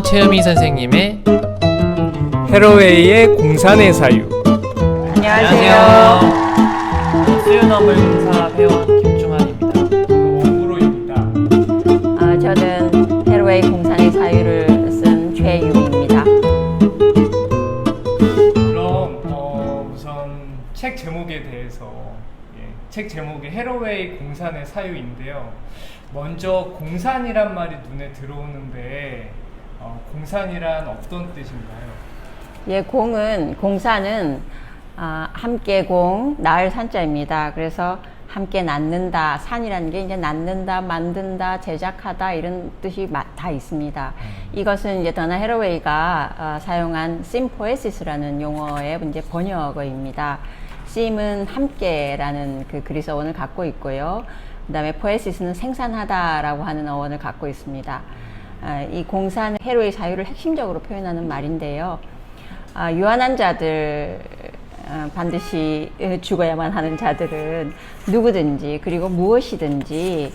최유미 선생님의 헤러웨이의 공산의 사유. 안녕하세요. 수유너물 공사 회원 김중환입니다. 원구로입니다. 저는 헤러웨이 공산의 사유를 쓴 최유미입니다. 그럼 우선 책 제목에 대해서 책 제목이 헤러웨이 공산의 사유인데요. 먼저 공산이란 말이 눈에 들어오는데 공산이란 어떤 뜻인가요? 공산은 함께 낳을 산자입니다. 그래서 함께 낳는다, 산이라는 게 이제 낳는다, 만든다, 제작하다 이런 뜻이 다 있습니다. 이것은 이제 더나 헤러웨이가 사용한 심포에시스라는 용어의 이제 번역어입니다. 심은 함께라는 그 그리스 어원을 갖고 있고요. 그 다음에 포에시스는 생산하다라고 하는 어원을 갖고 있습니다. 이 공산은 헤러웨이 사유를 핵심적으로 표현하는 말인데요. 유한한 자들, 반드시 죽어야만 하는 자들은 누구든지 그리고 무엇이든지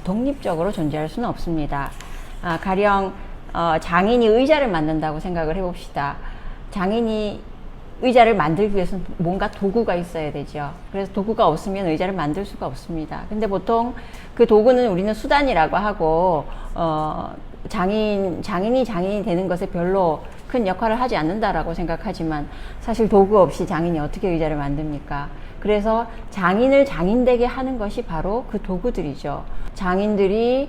독립적으로 존재할 수는 없습니다. 가령 장인이 의자를 만든다고 생각을 해봅시다. 장인이 의자를 만들기 위해서는 뭔가 도구가 있어야 되죠. 그래서 도구가 없으면 의자를 만들 수가 없습니다. 근데 보통 그 도구는 우리는 수단이라고 하고 장인이 장인이 되는 것에 별로 큰 역할을 하지 않는다라고 생각하지만 사실 도구 없이 장인이 어떻게 의자를 만듭니까? 그래서 장인을 장인되게 하는 것이 바로 그 도구들이죠. 장인들이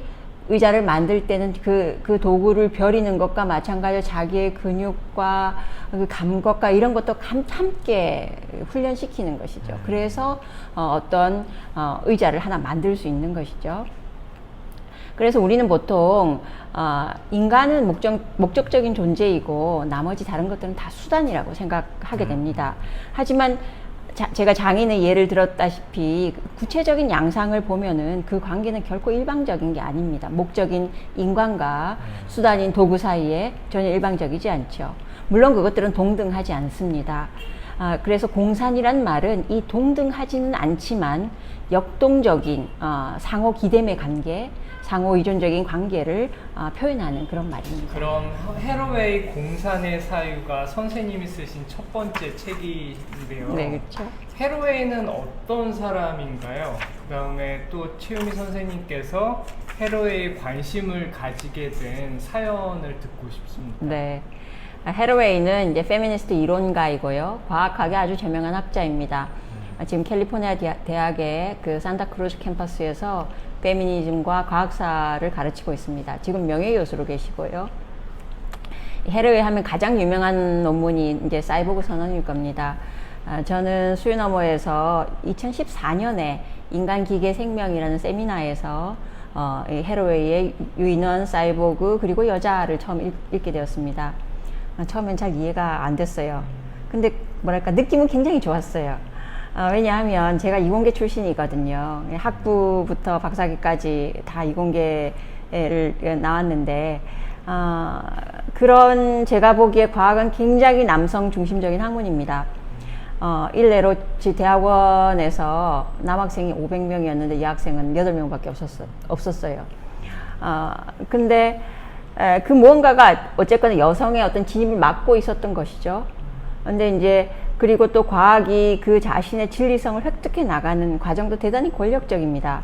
의자를 만들 때는 그 도구를 벼리는 것과 마찬가지로 자기의 근육과 그 감각과 이런 것도 함께 훈련시키는 것이죠. 그래서 어떤 의자를 하나 만들 수 있는 것이죠. 그래서 우리는 보통 인간은 목적적인 존재이고 나머지 다른 것들은 다 수단이라고 생각하게 됩니다. 하지만 제가 장인의 예를 들었다시피 구체적인 양상을 보면은 그 관계는 결코 일방적인 게 아닙니다. 목적인 인간과 수단인 도구 사이에 전혀 일방적이지 않죠. 물론 그것들은 동등하지 않습니다. 그래서 공산이란 말은 이 동등하지는 않지만 역동적인 상호 기댐의 관계, 상호 의존적인 관계를 표현하는 그런 말입니다. 그럼 헤러웨이 공산의 사유가 선생님이 쓰신 첫 번째 책인데요. 네, 그렇죠. 헤러웨이는 어떤 사람인가요? 그 다음에 또 최유미 선생님께서 헤러웨이에 관심을 가지게 된 사연을 듣고 싶습니다. 네. 헤러웨이는 이제 페미니스트 이론가이고요. 과학학의 아주 저명한 학자입니다. 지금 캘리포니아 대학의 그 산타크루즈 캠퍼스에서 페미니즘과 과학사를 가르치고 있습니다. 지금 명예교수로 계시고요. 헤러웨이 하면 가장 유명한 논문이 이제 사이보그 선언일 겁니다. 저는 수유너머에서 2014년에 인간기계생명이라는 세미나에서 헤러웨이의 유인원, 사이보그 그리고 여자를 처음 읽게 되었습니다. 처음엔 잘 이해가 안 됐어요. 근데 뭐랄까 느낌은 굉장히 좋았어요. 왜냐하면 제가 이공계 출신이거든요. 학부부터 박사학위까지 다 이공계를 나왔는데 그런 제가 보기에 과학은 굉장히 남성 중심적인 학문입니다. 일례로 대학원에서 남학생이 500명이었는데 여학생은 8명밖에 없었어요. 근데 그 무언가가 어쨌거나 여성의 어떤 진입을 막고 있었던 것이죠. 근데 이제 그리고 또 과학이 그 자신의 진리성을 획득해 나가는 과정도 대단히 권력적입니다.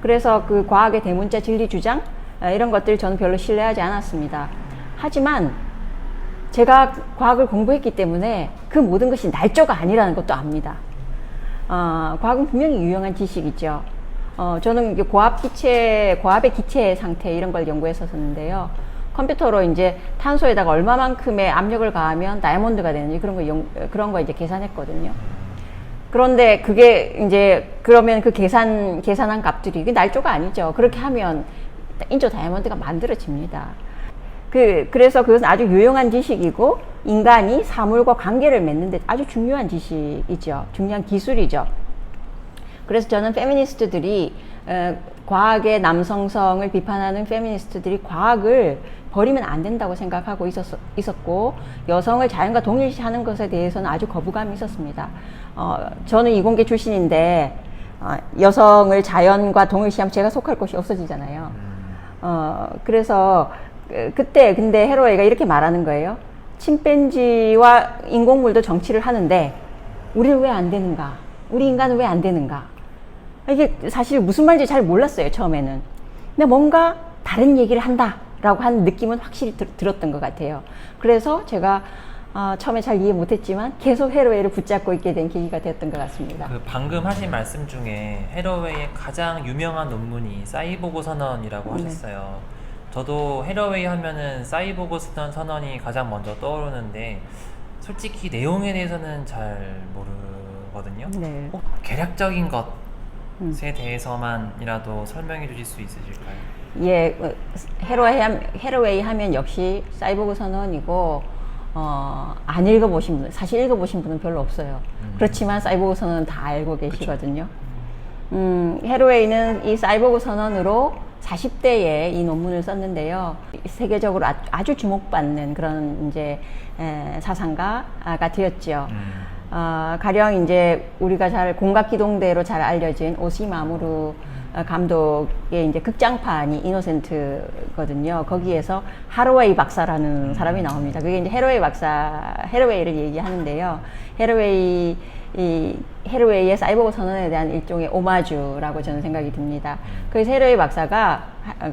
그래서 그 과학의 대문자 진리 주장 이런 것들 저는 별로 신뢰하지 않았습니다. 하지만 제가 과학을 공부했기 때문에 그 모든 것이 날조가 아니라는 것도 압니다. 과학은 분명히 유용한 지식이죠. 저는 고압의 기체 상태 이런 걸 연구했었는데요. 컴퓨터로 이제 탄소에다가 얼마만큼의 압력을 가하면 다이아몬드가 되는지 그런 거 이제 계산했거든요. 그런데 그게 이제 그러면 그 계산한 값들이 그 날조가 아니죠. 그렇게 하면 인조 다이아몬드가 만들어집니다. 그래서 그것은 아주 유용한 지식이고 인간이 사물과 관계를 맺는데 아주 중요한 지식이죠. 중요한 기술이죠. 그래서 저는 페미니스트들이 과학의 남성성을 비판하는 페미니스트들이 과학을 버리면 안 된다고 생각하고 있었고 여성을 자연과 동일시하는 것에 대해서는 아주 거부감이 있었습니다. 저는 이공계 출신인데 여성을 자연과 동일시하면 제가 속할 곳이 없어지잖아요. 그래서 그때 근데 헤로웨이가 이렇게 말하는 거예요. 침팬지와 인공물도 정치를 하는데 우리는 왜 안 되는가? 우리 인간은 왜 안 되는가? 이게 사실 무슨 말인지 잘 몰랐어요, 처음에는. 근데 뭔가 다른 얘기를 한다라고 하는 느낌은 확실히 들었던 것 같아요. 그래서 제가 처음에 잘 이해 못했지만 계속 헤로웨이를 붙잡고 있게 된 계기가 되었던 것 같습니다. 그 방금 하신 말씀 중에 헤로웨이의 가장 유명한 논문이 사이보그 선언이라고 하셨어요. 저도 헤로웨이 하면은 사이보그 선언이 가장 먼저 떠오르는데 솔직히 내용에 대해서는 잘 모르거든요. 네. 개략적인 것에 대해서만이라도 설명해 주실 수 있으실까요? 예, 헤로웨이 하면 역시 사이보그 선언이고 안 읽어보신 분, 사실 읽어보신 분은 별로 없어요. 그렇지만 사이보그 선언은 다 알고 계시거든요. 헤로웨이는 이 사이보그 선언으로 40대에 이 논문을 썼는데요. 세계적으로 아주 주목받는 그런 이제 사상가가 되었죠. 가령 이제 우리가 잘 공각기동대로 잘 알려진 오시마무루 감독의 이제 극장판이 이노센트거든요. 거기에서 하로웨이 박사라는 사람이 나옵니다. 그게 이제 헤로웨이를 얘기하는데요. 헤로웨이의 사이보그 선언에 대한 일종의 오마주라고 저는 생각이 듭니다. 그래서 헤로웨이 박사가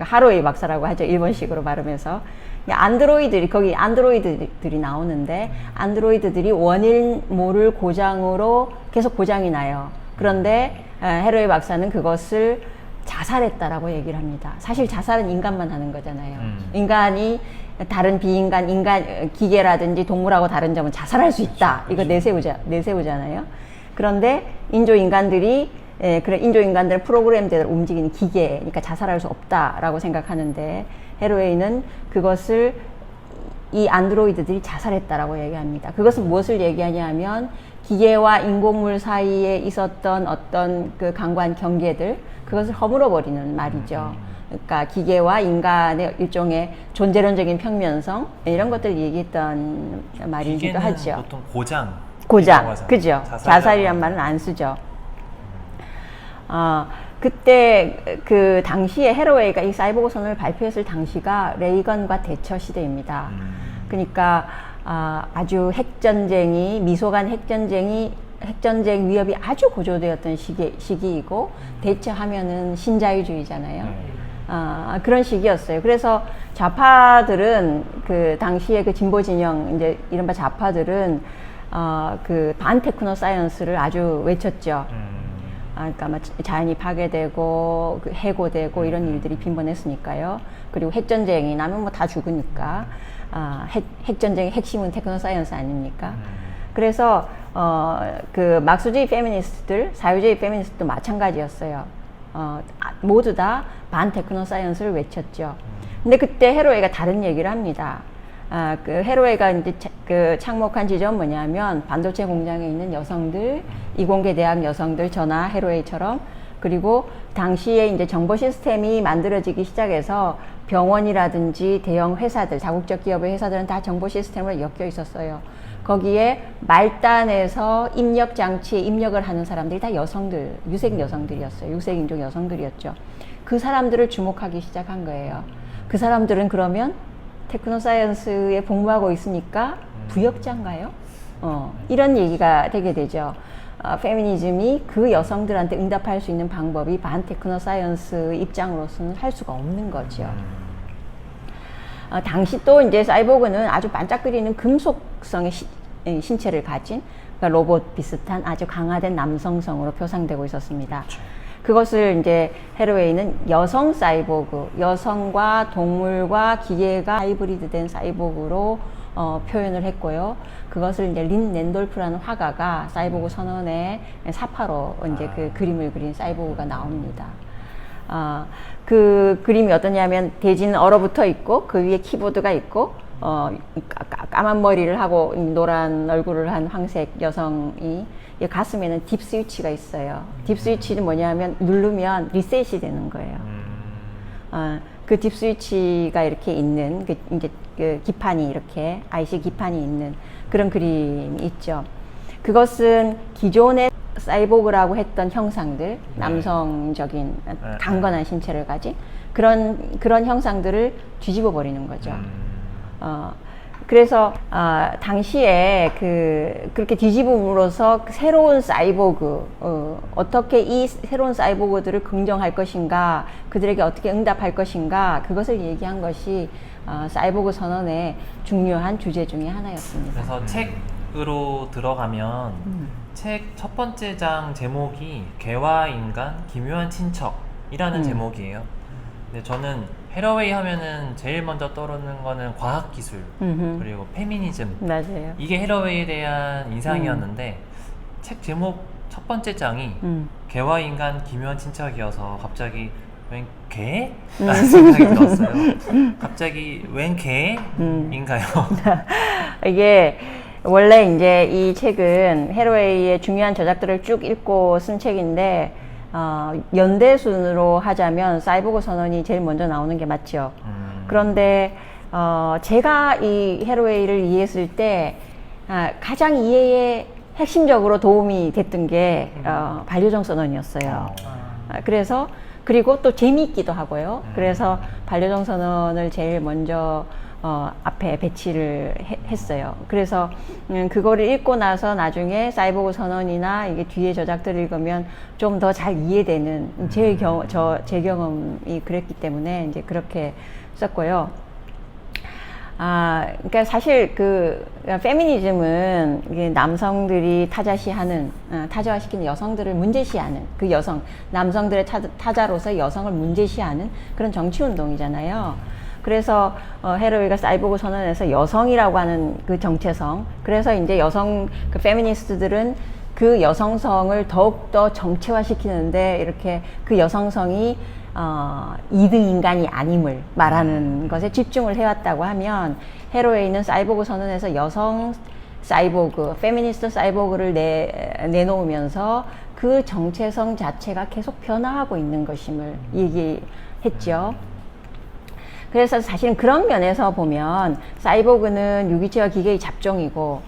하로웨이 박사라고 하죠. 일본식으로 발음해서 거기 안드로이드들이 나오는데 안드로이드들이 원인 모를 고장으로 계속 고장이 나요. 그런데 헤로웨이 박사는 그것을 자살했다라고 얘기를 합니다. 사실 자살은 인간만 하는 거잖아요. 인간이 다른 비인간, 기계라든지 동물하고 다른 점은 자살할 수 있다. 이거 내세우잖아요. 그런데 인조인간들은 프로그램대로 움직이는 기계니까 자살할 수 없다라고 생각하는데 헤로웨이는 그것을 이 안드로이드들이 자살했다라고 얘기합니다. 그것은 무엇을 얘기하냐면 기계와 인공물 사이에 있었던 어떤 그 강관 경계들 그것을 허물어 버리는 말이죠. 그러니까 기계와 인간의 일종의 존재론적인 평면성 이런 것들을 얘기했던 말이기도 하죠. 보통 고장, 그죠? 자살이란 말은 안 쓰죠. 그때 그 당시에 헤로웨이가 이 사이보그 선언을 발표했을 당시가 레이건과 대처 시대입니다. 그러니까 아주 핵전쟁 위협이 아주 고조되었던 시기이고 대처하면은 신자유주의잖아요. 그런 시기였어요. 그래서 좌파들은 그 당시에 그 진보 진영 이제 이른바 좌파들은 그 반테크노 사이언스를 아주 외쳤죠. 그러니까 자연이 파괴되고 해고되고 이런 일들이 빈번했으니까요. 그리고 핵전쟁이 나면 뭐 다 죽으니까 핵전쟁의 핵심은 테크노 사이언스 아닙니까? 그래서 그 막스주의 페미니스트들, 사회주의 페미니스트도 마찬가지였어요. 모두 다 반테크노 사이언스를 외쳤죠. 근데 그때 헤로웨이가 다른 얘기를 합니다. 그 헤로웨이가 이제 그 착목한 지점은 뭐냐면 반도체 공장에 있는 여성들, 이공계 대학 여성들, 저나 헤로웨이처럼 그리고 당시에 이제 정보 시스템이 만들어지기 시작해서 병원이라든지 대형 회사들, 다국적 기업의 회사들은 다 정보 시스템으로 엮여 있었어요. 거기에 말단에서 입력 장치에 입력을 하는 사람들이 다 여성들, 유색 여성들이었어요. 유색 인종 여성들이었죠. 그 사람들을 주목하기 시작한 거예요. 그 사람들은 그러면 테크노 사이언스에 복무하고 있으니까 부역자인가요? 이런 얘기가 되게 되죠. 페미니즘이 그 여성들한테 응답할 수 있는 방법이 반테크노 사이언스 입장으로서는 할 수가 없는 거죠. 당시 또 이제 사이보그는 아주 반짝거리는 금속성의 신체를 가진 그러니까 로봇 비슷한 아주 강화된 남성성으로 표상되고 있었습니다. 그것을 이제 헤로웨이는 여성 사이보그, 여성과 동물과 기계가 하이브리드된 사이보그로 표현을 했고요. 그것을 이제 린 랜돌프라는 화가가 사이보그 선언의 사파로 이제 그 그림을 그린 사이보그가 나옵니다. 그 그림이 어떠냐면 대지는 얼어붙어 있고 그 위에 키보드가 있고 까만 머리를 하고 노란 얼굴을 한 황색 여성이 가슴에는 딥 스위치가 있어요. 딥 스위치는 뭐냐면 누르면 리셋이 되는 거예요. 그 딥 스위치가 이렇게 있는 그 이제 그 기판이 이렇게 IC 기판이 있는 그런 그림이 있죠. 그것은 기존의 사이보그라고 했던 형상들, 남성적인 강건한 신체를 가진 그런 형상들을 뒤집어 버리는 거죠. 그래서 당시에 그렇게 뒤집음으로써 새로운 사이보그, 어떻게 이 새로운 사이보그들을 긍정할 것인가, 그들에게 어떻게 응답할 것인가, 그것을 얘기한 것이 사이보그 선언의 중요한 주제 중에 하나였습니다. 그래서 책으로 들어가면 책 첫 번째 장 제목이 개와 인간 기묘한 친척이라는 제목이에요. 근데 저는 헤러웨이 하면은 제일 먼저 떠오르는 거는 과학기술 그리고 페미니즘, 맞아요. 이게 헤러웨이에 대한 인상이었는데 책 제목 첫 번째 장이 개와 인간 기묘한 친척이어서 갑자기 웬 개? 라는 생각이 들었어요. 갑자기 웬 개인가요? 이게 원래 이제 이 책은 헤러웨이의 중요한 저작들을 쭉 읽고 쓴 책인데 연대 순으로 하자면 사이보그 선언이 제일 먼저 나오는 게 맞죠. 그런데 제가 이 헤러웨이를 이해했을 때 가장 이해에 핵심적으로 도움이 됐던 게 반려종 선언이었어요. 그래서 그리고 또 재미있기도 하고요. 그래서 반려종 선언을 제일 먼저 앞에 배치를 했어요. 그래서 그거를 읽고 나서 나중에 사이보그 선언이나 이게 뒤에 저작들을 읽으면 좀 더 잘 이해되는 제 경험이 그랬기 때문에 이제 그렇게 썼고요. 그러니까 사실 페미니즘은 이게 남성들이 타자화시키는 여성들을 문제시하는 남성들의 타자로서 여성을 문제시하는 그런 정치운동이잖아요. 그래서 헤러웨이가 사이보그 선언에서 여성이라고 하는 그 정체성, 그래서 이제 페미니스트들은 그 여성성을 더욱더 정체화시키는데 이렇게 그 여성성이 2등 인간이 아님을 말하는 것에 집중을 해왔다고 하면, 헤러웨이는 사이보그 선언에서 여성 사이보그, 페미니스트 사이보그를 내놓으면서 그 정체성 자체가 계속 변화하고 있는 것임을 얘기했죠. 그래서 사실은 그런 면에서 보면 사이보그는 유기체와 기계의 잡종이고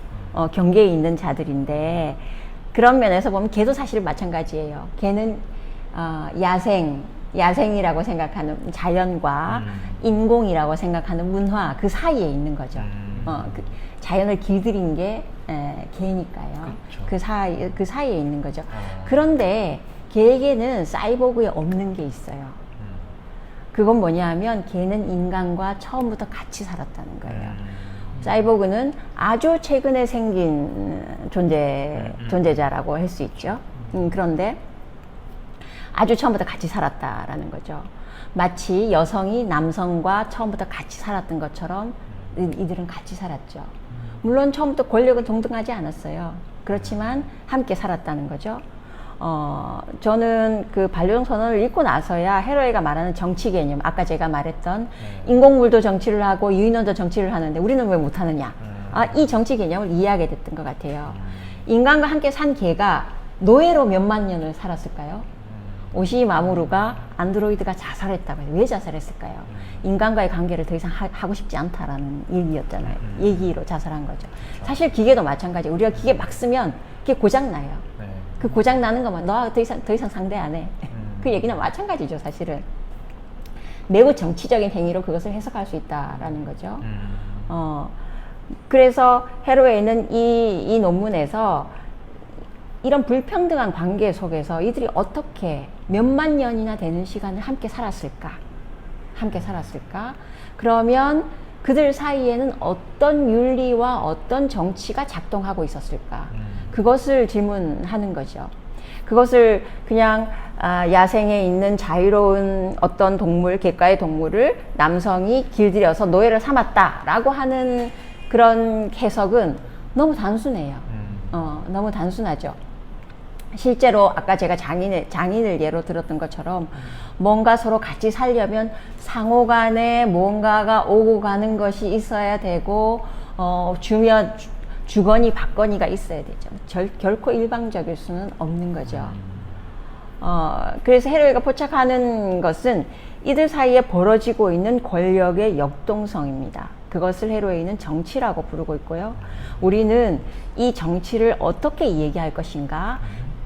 경계에 있는 자들인데, 그런 면에서 보면 걔도 사실 마찬가지예요. 걔는 야생이라고 생각하는 자연과 인공이라고 생각하는 문화 그 사이에 있는 거죠. 자연을 길들인 게 걔니까요. 그렇죠. 그 사이에 있는 거죠. 그런데 걔에게는 사이보그에 없는 게 있어요. 그건 뭐냐 하면 걔는 인간과 처음부터 같이 살았다는 거예요. 사이보그는 아주 최근에 생긴 존재자라고 할 수 있죠. 그런데 아주 처음부터 같이 살았다라는 거죠. 마치 여성이 남성과 처음부터 같이 살았던 것처럼 이들은 같이 살았죠. 물론 처음부터 권력은 동등하지 않았어요. 그렇지만 함께 살았다는 거죠. 저는 그 반려종 선언을 읽고 나서야 헤러웨이가 말하는 정치 개념, 아까 제가 말했던 인공물도 정치를 하고 유인원도 정치를 하는데 우리는 왜 못하느냐, 이 정치 개념을 이해하게 됐던 것 같아요. 인간과 함께 산 개가 노예로 몇만 년을 살았을까요? 오시이 마모루가 안드로이드가 자살했다고 해요. 왜 자살했을까요? 인간과의 관계를 더 이상 하고 싶지 않다라는 얘기였잖아요. 얘기로 자살한 거죠. 사실 기계도 마찬가지예요. 우리가 기계 막 쓰면 그게 고장나요. 그 고장 나는 것만 너 더 이상 상대 안 해. 그 얘기는 마찬가지죠, 사실은. 매우 정치적인 행위로 그것을 해석할 수 있다라는 거죠. 그래서 헤러웨이는 이 논문에서 이런 불평등한 관계 속에서 이들이 어떻게 몇만 년이나 되는 시간을 함께 살았을까? 그러면 그들 사이에는 어떤 윤리와 어떤 정치가 작동하고 있었을까? 그것을 질문하는 거죠. 그것을 그냥 야생에 있는 자유로운 어떤 동물, 객과의 동물을 남성이 길들여서 노예를 삼았다라고 하는 그런 해석은 너무 단순해요. 너무 단순하죠. 실제로 아까 제가 장인을 예로 들었던 것처럼 뭔가 서로 같이 살려면 상호 간에 뭔가가 오고 가는 것이 있어야 되고 주거니 받거니가 있어야 되죠. 결코 일방적일 수는 없는 거죠. 그래서 헤로웨이가 포착하는 것은 이들 사이에 벌어지고 있는 권력의 역동성입니다. 그것을 헤로웨이는 정치라고 부르고 있고요. 우리는 이 정치를 어떻게 얘기할 것인가?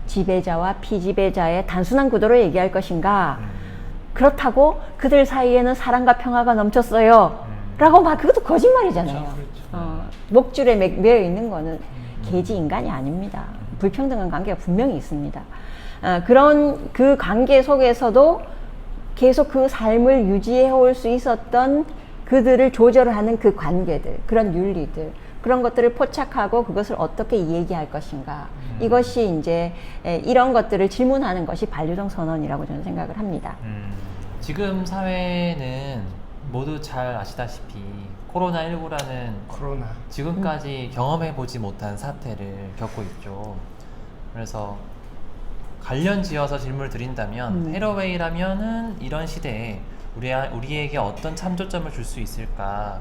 지배자와 피지배자의 단순한 구도로 얘기할 것인가? 그렇다고 그들 사이에는 사랑과 평화가 넘쳤어요. 라고 막 그것도 거짓말이잖아요. 그렇죠. 목줄에 매여 있는 거는 개지 인간이 아닙니다. 불평등한 관계가 분명히 있습니다. 그런 그 관계 속에서도 계속 그 삶을 유지해 올 수 있었던 그들을 조절하는 그 관계들, 그런 윤리들, 그런 것들을 포착하고 그것을 어떻게 얘기할 것인가. 이것이 이제 이런 것들을 질문하는 것이 반류동 선언이라고 저는 생각을 합니다. 지금 사회는 모두 잘 아시다시피 코로나19라는 코로나. 지금까지 경험해보지 못한 사태를 겪고 있죠. 그래서 관련 지어서 질문을 드린다면 헤러웨이라면은 이런 시대에 우리에게 어떤 참조점을 줄 수 있을까?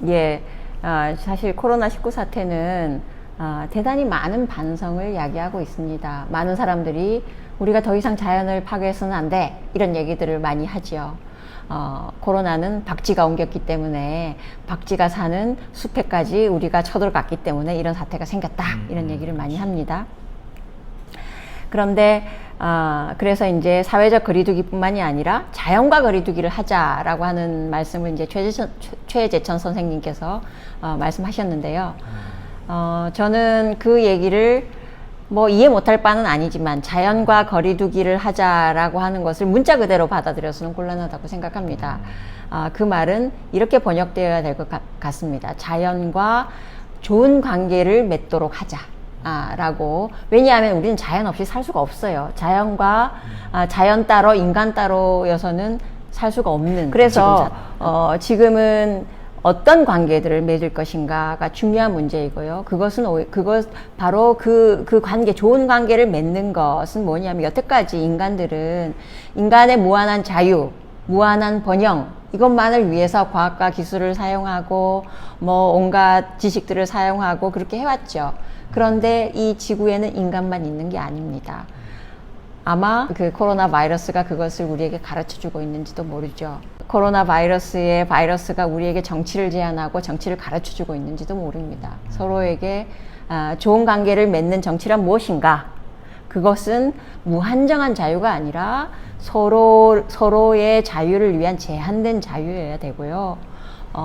예. 사실 코로나19 사태는 대단히 많은 반성을 야기하고 있습니다. 많은 사람들이 우리가 더 이상 자연을 파괴해서는 안 돼. 이런 얘기들을 많이 하지요. 코로나는 박쥐가 옮겼기 때문에 박쥐가 사는 숲에까지 우리가 쳐들어갔기 때문에 이런 사태가 생겼다. 이런 얘기를 많이 합니다. 그런데 그래서 이제 사회적 거리두기뿐만이 아니라 자연과 거리두기를 하자라고 하는 말씀을 이제 최재천 선생님께서 말씀하셨는데요. 저는 그 얘기를 뭐 이해 못할 바는 아니지만 자연과 거리두기를 하자라고 하는 것을 문자 그대로 받아들여서는 곤란하다고 생각합니다. 그 말은 이렇게 번역되어야 될 것 같습니다. 자연과 좋은 관계를 맺도록 하자. 라고. 왜냐하면 우리는 자연 없이 살 수가 없어요. 자연과 자연 따로 인간 따로여서는 살 수가 없는. 그래서 지금은 어떤 관계들을 맺을 것인가가 중요한 문제이고요. 그것 바로 그 관계, 좋은 관계를 맺는 것은 뭐냐면 여태까지 인간들은 인간의 무한한 자유, 무한한 번영 이것만을 위해서 과학과 기술을 사용하고 뭐 온갖 지식들을 사용하고 그렇게 해왔죠. 그런데 이 지구에는 인간만 있는 게 아닙니다. 아마 그 코로나 바이러스가 그것을 우리에게 가르쳐 주고 있는지도 모르죠. 코로나 바이러스가 우리에게 정치를 제안하고 정치를 가르쳐 주고 있는지도 모릅니다. 서로에게 좋은 관계를 맺는 정치란 무엇인가? 그것은 무한정한 자유가 아니라 서로의 자유를 위한 제한된 자유여야 되고요.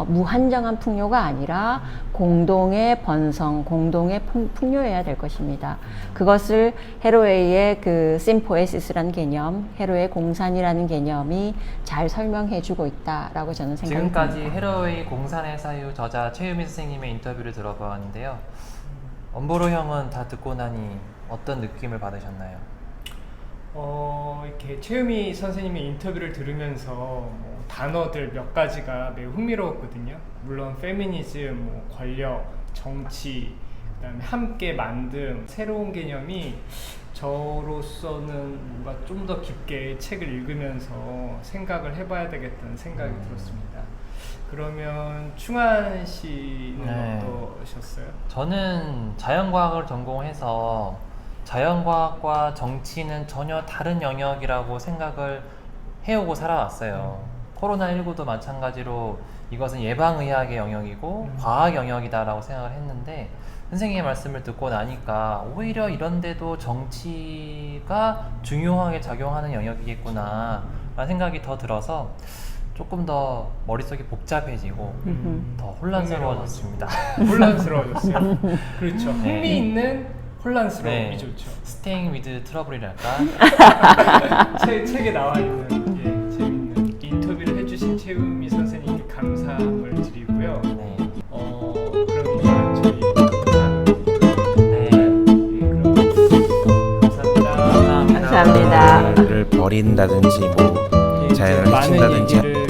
무한정한 풍요가 아니라 공동의 번성, 공동의 풍요여야 될 것입니다. 그것을 헤로웨이의 그 심포에시스라는 개념, 헤로웨이 공산이라는 개념이 잘 설명해주고 있다라고 저는 생각합니다. 지금까지 헤로웨이 공산의 사유 저자 최유민 선생님의 인터뷰를 들어보았는데요. 엄보로 형은 다 듣고 나니 어떤 느낌을 받으셨나요? 이렇게 최유미 선생님의 인터뷰를 들으면서 뭐 단어들 몇 가지가 매우 흥미로웠거든요. 물론 페미니즘, 뭐 권력, 정치, 그다음에 함께 만듦, 새로운 개념이 저로서는 뭔가 좀 더 깊게 책을 읽으면서 생각을 해봐야 되겠다는 생각이 들었습니다. 그러면 충한 씨는 어떠셨어요? 저는 자연과학을 전공해서 자연과학과 정치는 전혀 다른 영역이라고 생각을 해오고 살아왔어요. 코로나19도 마찬가지로 이것은 예방의학의 영역이고 과학 영역이다라고 생각을 했는데 선생님의 말씀을 듣고 나니까 오히려 이런데도 정치가 중요하게 작용하는 영역이겠구나 라는 생각이 더 들어서 조금 더 머릿속이 복잡해지고 더 혼란스러워졌습니다. 혼란스러워졌어요. 그렇죠. 네. 흥미있는 혼란스러움이 네. 좋죠. 스테잉 위드 트러블이랄까? 책에 나와 있는 재밌는 인터뷰를 해주신 최우미 선생님께 감사함을 드리고요. 네. 그럼 이만 저희 네. 그럼 감사합니다. 감사합니다. 를 버린다든지 뭐 자연을 많은 해친다든지 얘기를